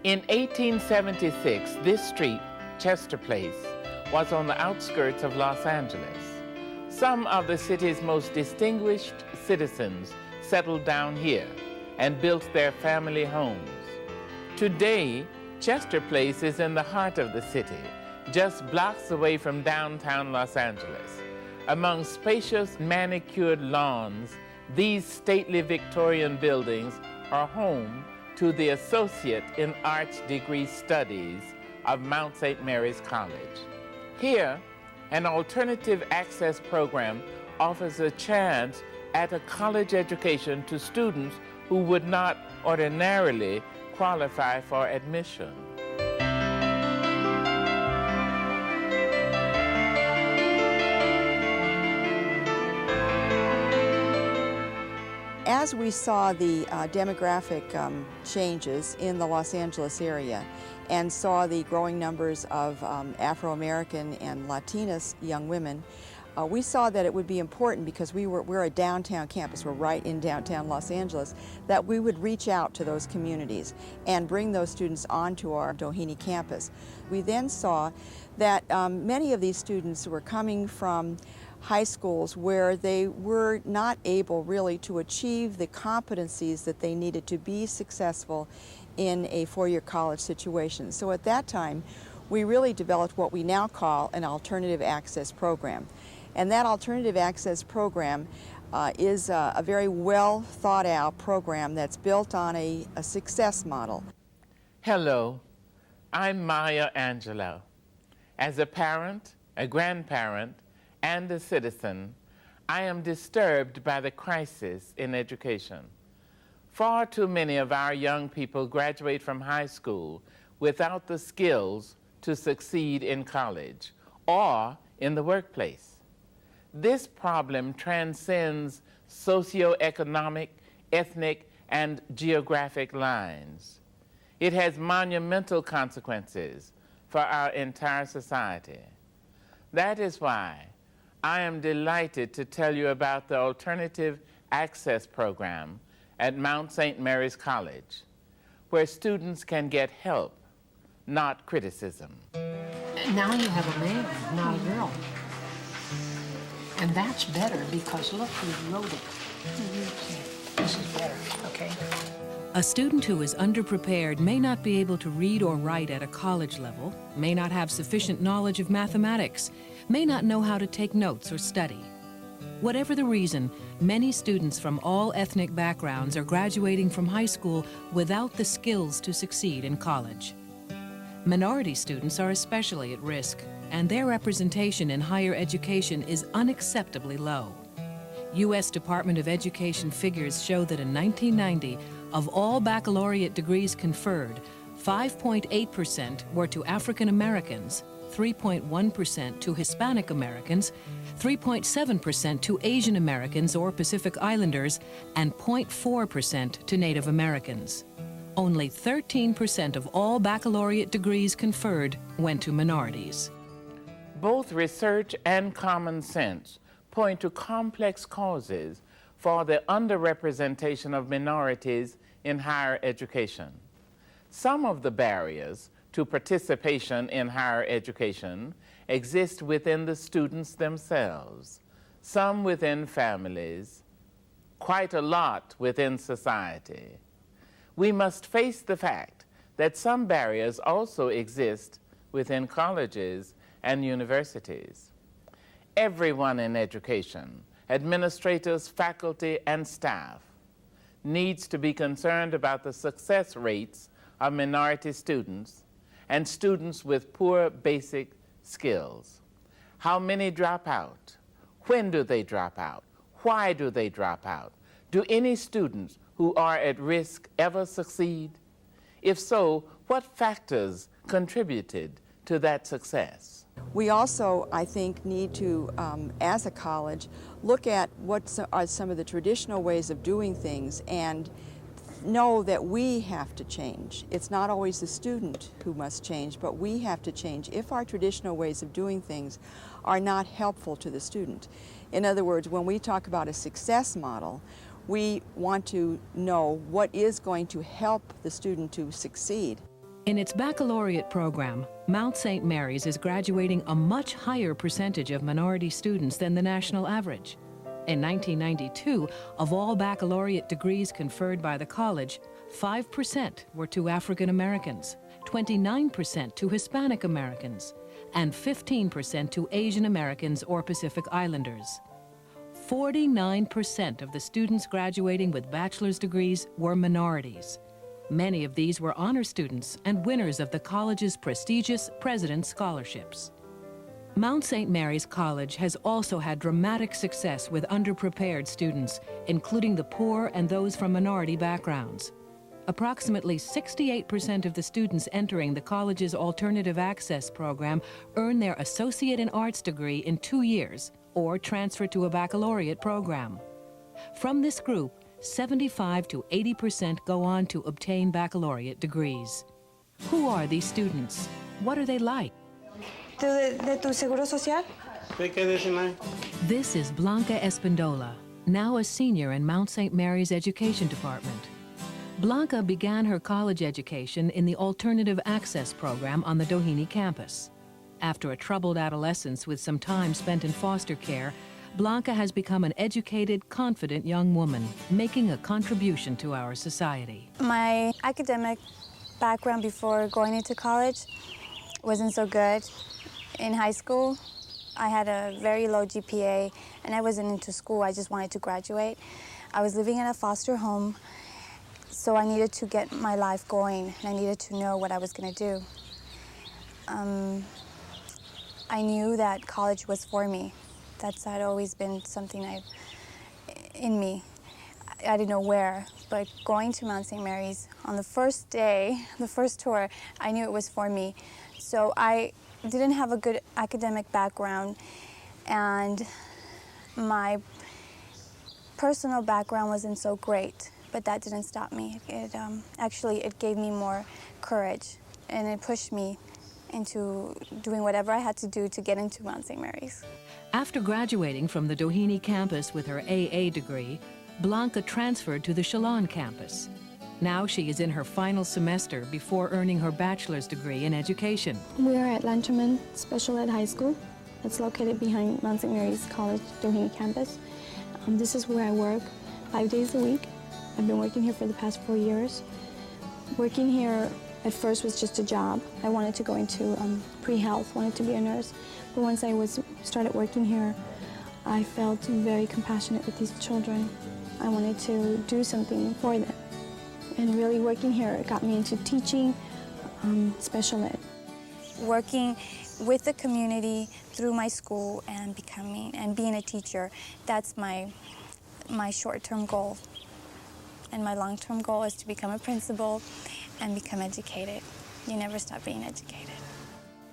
In 1876, this street, Chester Place, was on the outskirts of Los Angeles. Some of the city's most distinguished citizens settled down here and built their family homes. Today, Chester Place is in the heart of the city, just blocks away from downtown Los Angeles. Among spacious manicured lawns, these stately Victorian buildings are home to the Associate in Arts Degree Studies of Mount St. Mary's College. Here, an alternative access program offers a chance at a college education to students who would not ordinarily qualify for admission. As we saw the demographic changes in the Los Angeles area and saw the growing numbers of Afro-American and Latinas young women, we saw that it would be important, because we're a downtown campus, we're right in downtown Los Angeles, that we would reach out to those communities and bring those students onto our Doheny campus. We then saw that many of these students were coming from high schools where they were not able really to achieve the competencies that they needed to be successful in a four-year college situation. So at that time, we really developed what we now call an alternative access program. And that alternative access program is a very well thought out program that's built on a success model. Hello, I'm Maya Angelou. As a parent, a grandparent, and a citizen, I am disturbed by the crisis in education. Far too many of our young people graduate from high school without the skills to succeed in college or in the workplace. This problem transcends socioeconomic, ethnic, and geographic lines. It has monumental consequences for our entire society. That is why I am delighted to tell you about the Alternative Access Program at Mount St. Mary's College, where students can get help, not criticism. Now you have a man, not a girl. And that's better, because look who wrote it. This is better, okay? A student who is underprepared may not be able to read or write at a college level, may not have sufficient knowledge of mathematics, may not know how to take notes or study. Whatever the reason, many students from all ethnic backgrounds are graduating from high school without the skills to succeed in college. Minority students are especially at risk, and their representation in higher education is unacceptably low. U.S. Department of Education figures show that in 1990, of all baccalaureate degrees conferred, 5.8% were to African Americans, 3.1% to Hispanic Americans, 3.7% to Asian Americans or Pacific Islanders, and 0.4% to Native Americans. Only 13% of all baccalaureate degrees conferred went to minorities. Both research and common sense point to complex causes for the underrepresentation of minorities in higher education. Some of the barriers to participation in higher education exist within the students themselves, some within families, quite a lot within society. We must face the fact that some barriers also exist within colleges and universities. Everyone in education, administrators, faculty, and staff, needs to be concerned about the success rates of minority students and students with poor basic skills. How many drop out? When do they drop out? Why do they drop out? Do any students who are at risk ever succeed? If so, what factors contributed to that success? We also, I think, need to, as a college, look at what are some of the traditional ways of doing things and know that we have to change. It's not always the student who must change, but we have to change if our traditional ways of doing things are not helpful to the student. In other words, when we talk about a success model, we want to know what is going to help the student to succeed. In its baccalaureate program, Mount St. Mary's is graduating a much higher percentage of minority students than the national average. In 1992, of all baccalaureate degrees conferred by the college, 5% were to African Americans, 29% to Hispanic Americans, and 15% to Asian Americans or Pacific Islanders. 49% of the students graduating with bachelor's degrees were minorities. Many of these were honor students and winners of the college's prestigious President's Scholarships. Mount St. Mary's College has also had dramatic success with underprepared students, including the poor and those from minority backgrounds. Approximately 68% of the students entering the college's Alternative Access program earn their Associate in Arts degree in 2 years or transfer to a baccalaureate program. From this group, 75 to 80% go on to obtain baccalaureate degrees. Who are these students? What are they like? ¿De tu seguro social? This is Blanca Espindola, now a senior in Mount St. Mary's Education Department. Blanca began her college education in the Alternative Access program on the Doheny campus. After a troubled adolescence with some time spent in foster care, Blanca has become an educated, confident young woman, making a contribution to our society. My academic background before going into college wasn't so good. In high school, I had a very low GPA, and I wasn't into school. I just wanted to graduate. I was living in a foster home, so I needed to get my life going, and I needed to know what I was going to do. I knew that college was for me. That's had always been something in me. I didn't know where, but going to Mount St. Mary's on the first day, the first tour, I knew it was for me. So I didn't have a good academic background, and my personal background wasn't so great, but that didn't stop me. It gave me more courage, and it pushed me into doing whatever I had to do to get into Mount St. Mary's. After graduating from the Doheny campus with her AA degree, Blanca transferred to the Chelan campus. Now she is in her final semester before earning her bachelor's degree in education. We are at Lanterman Special Ed High School. It's located behind Mount St. Mary's College, Doheny campus. This is where I work 5 days a week. I've been working here for the past 4 years. Working here at first was just a job. I wanted to go into pre-health, wanted to be a nurse. But once I started working here, I felt very compassionate with these children. I wanted to do something for them. And really working here got me into teaching special ed. Working with the community through my school and being a teacher, that's my short-term goal. And my long-term goal is to become a principal and become educated. You never stop being educated.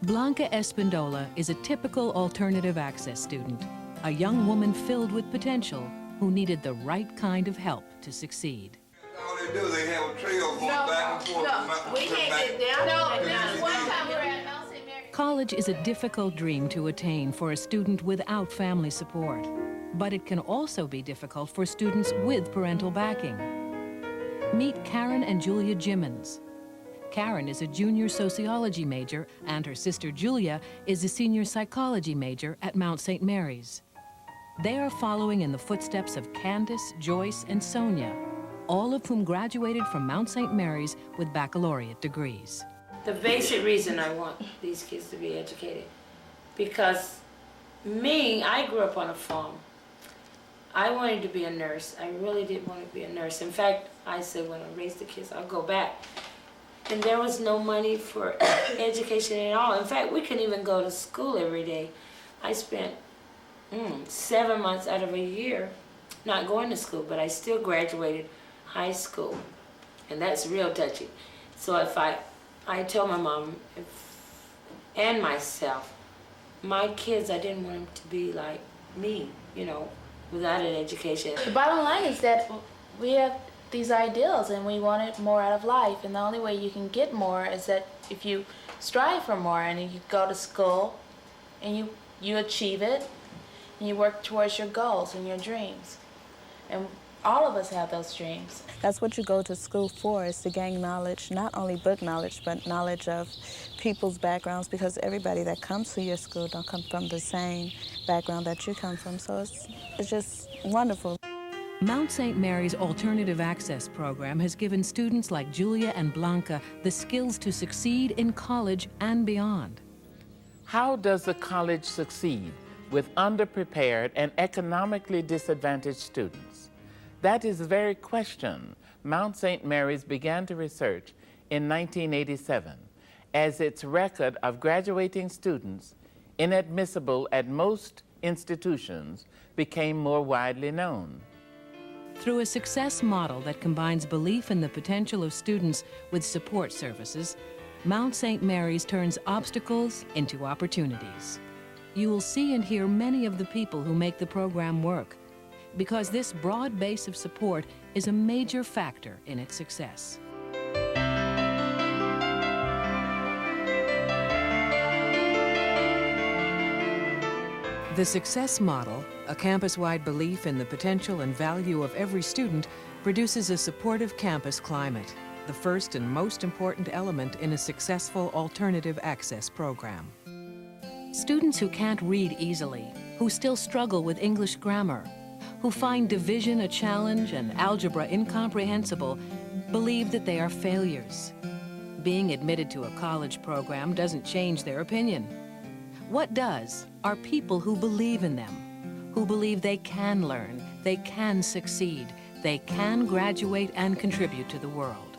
Blanca Espindola is a typical alternative access student, a young woman filled with potential who needed the right kind of help to succeed. All they do, they have a trail going back and forth. No, we can't get down. No, one time we were at Mount St. Mary's. College is a difficult dream to attain for a student without family support, but it can also be difficult for students with parental backing. Meet Karen and Julia Jimmins. Karen is a junior sociology major, and her sister Julia is a senior psychology major at Mount St. Mary's. They are following in the footsteps of Candace, Joyce, and Sonia, all of whom graduated from Mount St. Mary's with baccalaureate degrees. The basic reason I want these kids to be educated, because I grew up on a farm. I wanted to be a nurse. I really did want to be a nurse. In fact, I said when I raise the kids, I'll go back. And there was no money for education at all. In fact, we couldn't even go to school every day. I spent 7 months out of a year not going to school, but I still graduated high school. And that's real touchy. So if I tell my mom and myself, my kids, I didn't want them to be like me, without an education. The bottom line is that we have these ideals and we want more out of life, and the only way you can get more is that if you strive for more and you go to school and you achieve it and you work towards your goals and your dreams. And all of us have those dreams. That's what you go to school for, is to gain knowledge, not only book knowledge, but knowledge of people's backgrounds, because everybody that comes to your school don't come from the same background that you come from. So it's just wonderful. Mount St. Mary's Alternative Access Program has given students like Julia and Blanca the skills to succeed in college and beyond. How does the college succeed with underprepared and economically disadvantaged students? That is the very question Mount St. Mary's began to research in 1987, as its record of graduating students inadmissible at most institutions became more widely known. Through a success model that combines belief in the potential of students with support services, Mount St. Mary's turns obstacles into opportunities. You will see and hear many of the people who make the program work, because this broad base of support is a major factor in its success. The success model, a campus-wide belief in the potential and value of every student, produces a supportive campus climate, the first and most important element in a successful alternative access program. Students who can't read easily, who still struggle with English grammar, who find division a challenge and algebra incomprehensible, believe that they are failures. Being admitted to a college program doesn't change their opinion. What does are people who believe in them, who believe they can learn, they can succeed, they can graduate and contribute to the world.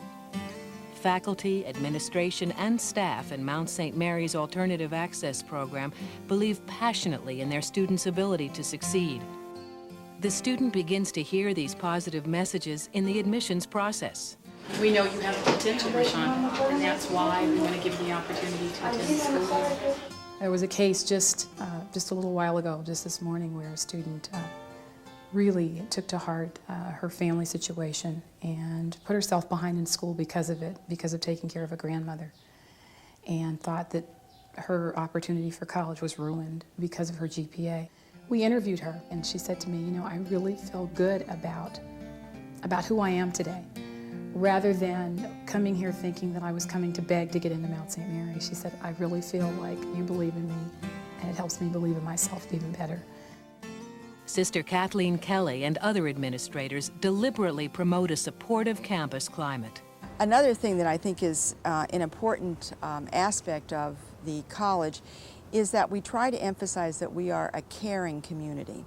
Faculty, administration, and staff in Mount St. Mary's Alternative Access Program believe passionately in their students' ability to succeed. The student begins to hear these positive messages in the admissions process. We know you have potential, Rashawn, and that's why we want to give you the opportunity to attend school. There was a case just a little while ago, just this morning, where a student really took to heart her family situation and put herself behind in school because of it, because of taking care of a grandmother, and thought that her opportunity for college was ruined because of her GPA. We interviewed her, and she said to me, you know, I really feel good about who I am today, rather than coming here thinking that I was coming to beg to get into Mount St. Mary. She said, I really feel like you believe in me, and it helps me believe in myself even better. Sister Kathleen Kelly and other administrators deliberately promote a supportive campus climate. Another thing that I think is an important aspect of the college is that we try to emphasize that we are a caring community,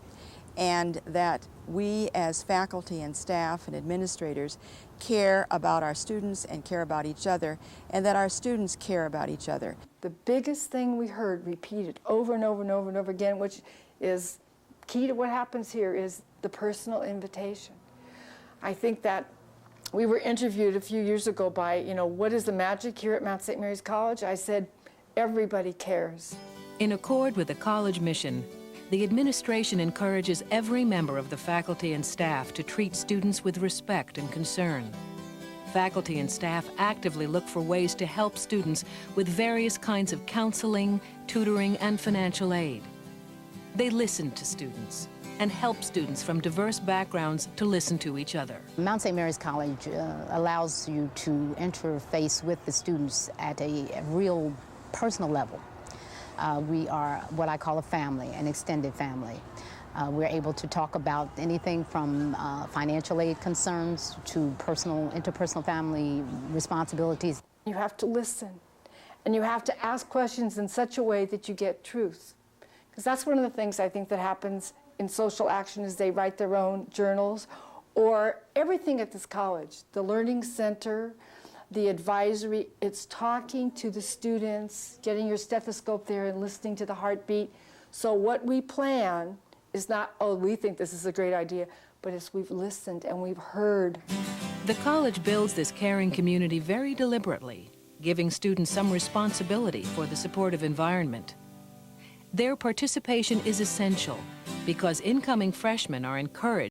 and that we as faculty and staff and administrators care about our students and care about each other, and that our students care about each other. The biggest thing we heard repeated over and over and over and over again, which is key to what happens here, is the personal invitation. I think that we were interviewed a few years ago by, you know, what is the magic here at Mount St. Mary's College? I said, everybody cares. In accord with the college mission, the administration encourages every member of the faculty and staff to treat students with respect and concern. Faculty and staff actively look for ways to help students with various kinds of counseling, tutoring, and financial aid. They listen to students and help students from diverse backgrounds to listen to each other. Mount St. Mary's College allows you to interface with the students at a real personal level. We are what I call a family, an extended family. We're able to talk about anything from financial aid concerns to interpersonal family responsibilities. You have to listen, and you have to ask questions in such a way that you get truth. Because that's one of the things I think that happens in social action, is they write their own journals, or everything at this college, the Learning Center, the advisory, it's talking to the students, getting your stethoscope there and listening to the heartbeat. So what we plan is not, oh, we think this is a great idea, but it's we've listened and we've heard. The college builds this caring community very deliberately, giving students some responsibility for the supportive environment. Their participation is essential because incoming freshmen are encouraged